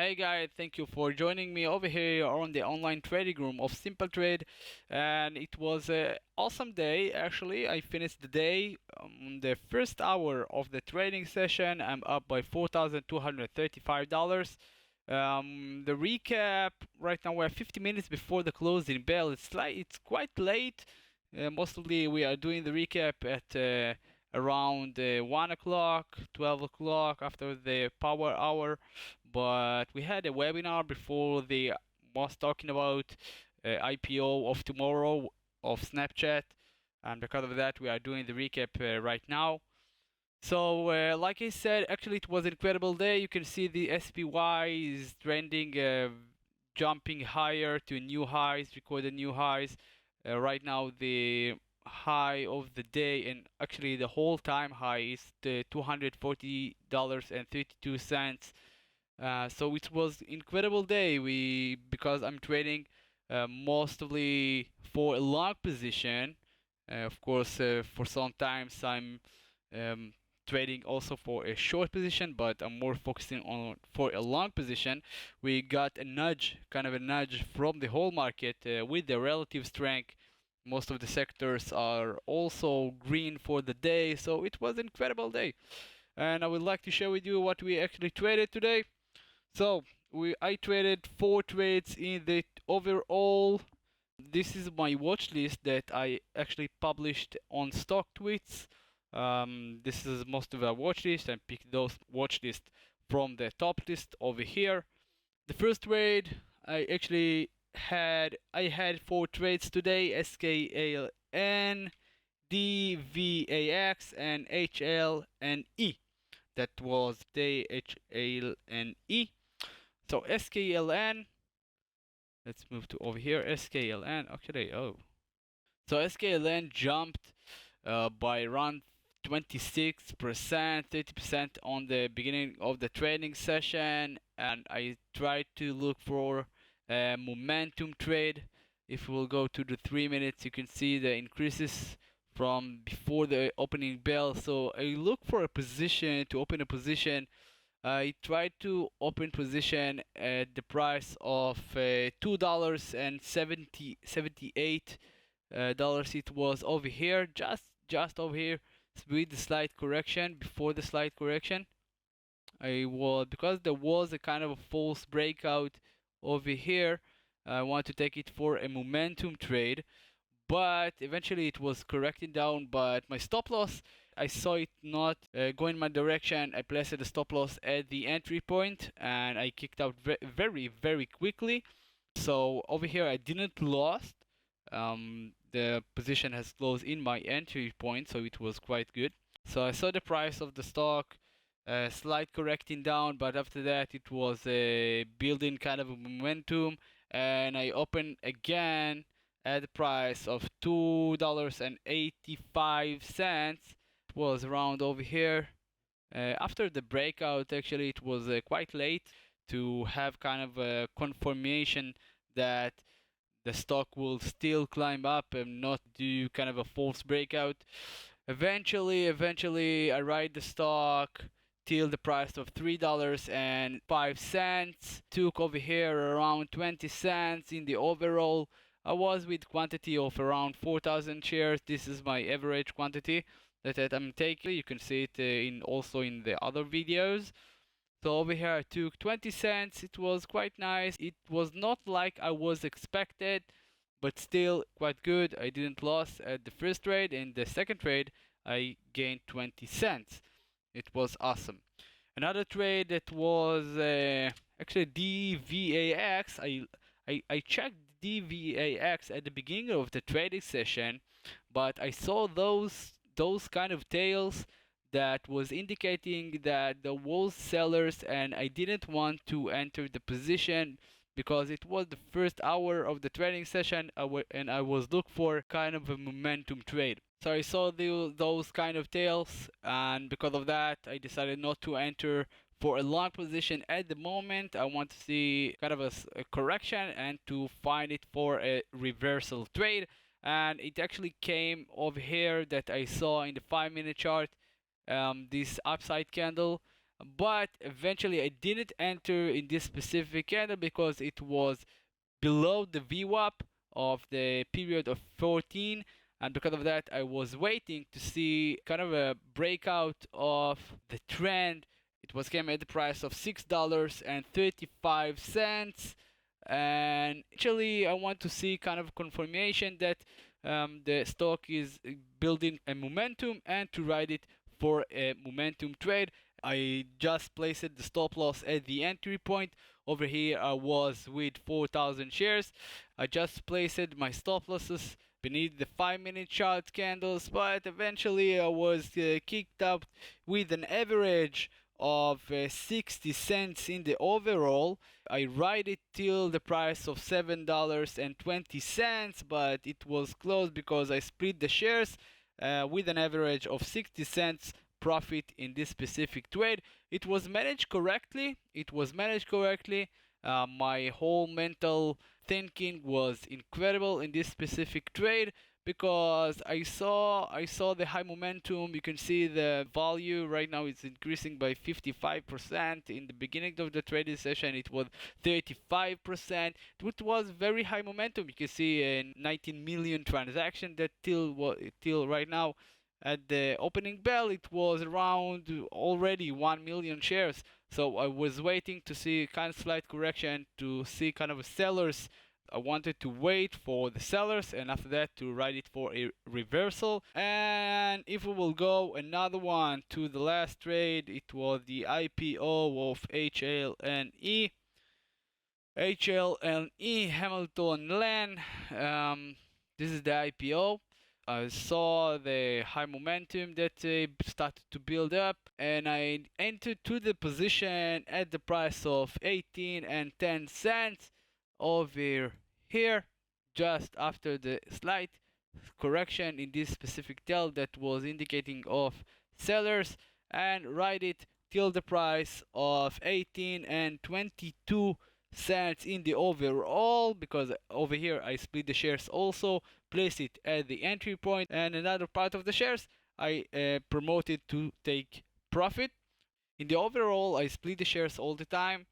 Hey guys, thank you for joining me over here on the online trading room of Simple Trade. And it was an awesome day actually. I finished the day on the first hour of the trading session. I'm up by $4,235. The recap right now we're 50 minutes before the closing bell. It's quite late. Mostly we are doing the recap at around 1 o'clock, 12 o'clock after the power hour, but we had a webinar before the was talking about IPO of tomorrow of Snapchat, and because of that, we are doing the recap right now. So, like I said, actually, it was an incredible day. You can see the SPY is trending, jumping higher to new highs, recorded new highs. Right now, the high of the day, and actually the whole time high, is the $240.32. So it was incredible day. Because I'm trading mostly for a long position. Of course, for sometimes I'm um, trading also for a short position, but I'm more focusing on for a long position. We got a nudge, kind of a nudge from the whole market with the relative strength. Most of the sectors are also green for the day, so it was an incredible day. And I would like to share with you what we actually traded today. So I traded four trades in the overall. This is my watch list that I actually published on Stock Tweets. This is most of our watch list. I picked those watch list from the top list over here. The first trade I had four trades today: SKLN, DVAX, and HNLE. That was the HNLE. So SKLN, let's move to over here. SKLN, actually, so SKLN jumped by around 26%, 30% on the beginning of the trading session, and I tried to look for a momentum trade. If we'll go to the 3 minutes, you can see the increases from before the opening bell. So I look for a position to open a position. I tried to open position at the price of $2.78 dollars. It was over here, just over here, with the slight correction. Before the slight correction, I was because there was a kind of a false breakout over here. I want to take it for a momentum trade, but eventually it was correcting down. But my stop loss, I saw it not going my direction. I placed the stop loss at the entry point, and I kicked out very, very quickly. So over here I didn't lost. The position has closed in my entry point, so it was quite good. So I saw the price of the stock slight correcting down, but after that it was building kind of a momentum, and I opened again at the price of $2.85. It was around over here. After the breakout, actually, it was quite late to have kind of a confirmation that the stock will still climb up and not do kind of a false breakout. Eventually, I ride the stock till the price of $3.05. Took over here around 20 cents in the overall. I was with quantity of around 4,000 shares. This is my average quantity that I'm taking. You can see it also in the other videos. So over here I took 20 cents. It was quite nice. It was not like I was expected, but still quite good. I didn't lose at the first trade. In the second trade, I gained 20 cents. It was awesome. Another trade that was actually DVAX. I checked DVAX at the beginning of the trading session, but I saw those kind of tails that was indicating that there was sellers, and I didn't want to enter the position because it was the first hour of the trading session, and I was looking for kind of a momentum trade. So I saw those kind of tails, and because of that I decided not to enter for a long position at the moment. I want to see kind of a correction and to find it for a reversal trade, and it actually came over here that I saw in the 5-minute chart, this upside candle, but eventually I didn't enter in this specific candle because it was below the VWAP of the period of 14, and because of that I was waiting to see kind of a breakout of the trend. It was came at the price of $6.35, and actually I want to see kind of confirmation that the stock is building a momentum and to ride it for a momentum trade. I just placed the stop loss at the entry point. Over here I was with 4,000 shares. I just placed my stop losses beneath the 5-minute chart candles, but eventually I was kicked out with an average of 60 cents in the overall. I ride it till the price of $7.20, but it was closed because I split the shares with an average of 60 cents profit in this specific trade. It was managed correctly. My whole mental thinking was incredible in this specific trade because I saw the high momentum. You can see the value right now is increasing by 55%. In the beginning of the trading session it was 35%. It was very high momentum. You can see a 19 million transaction that till right now at the opening bell it was around already 1 million shares. So I was waiting to see kind of slight correction to see kind of a sellers. I wanted to wait for the sellers and after that to ride it for a reversal. And if we will go another one to the last trade, it was the IPO of HLNE. HLNE Hamilton Land. This is the IPO. I saw the high momentum that started to build up, and I entered to the position at the price of 18 and 10 cents over here, just after the slight correction in this specific tail that was indicating of sellers, and ride it till the price of 18 and 22 cents in the overall, because over here I split the shares also, place it at the entry point, and another part of the shares I promoted to take profit. In the overall I split the shares all the time.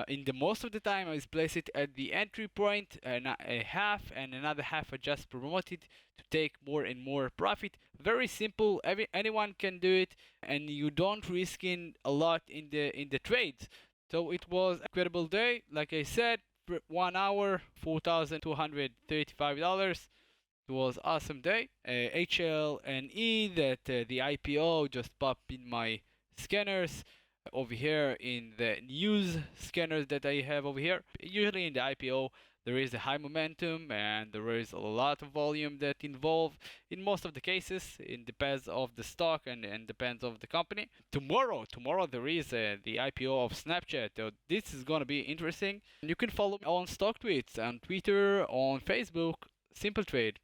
In the most of the time I place it at the entry point, a half, and another half I just promoted to take more and more profit. Very simple. Anyone can do it, and you don't risk in a lot in the trades. So it was an incredible day. Like I said, 1 hour, $4,235. It was awesome day. HLNE, that the IPO just popped in my scanners over here in the news scanners that I have over here. Usually in the IPO there is a high momentum and there is a lot of volume that involved. In most of the cases it depends of the stock and depends of the company. Tomorrow there is the IPO of Snapchat. So this is gonna be interesting. You can follow me on stock tweets on Twitter, on Facebook. Simple Trade.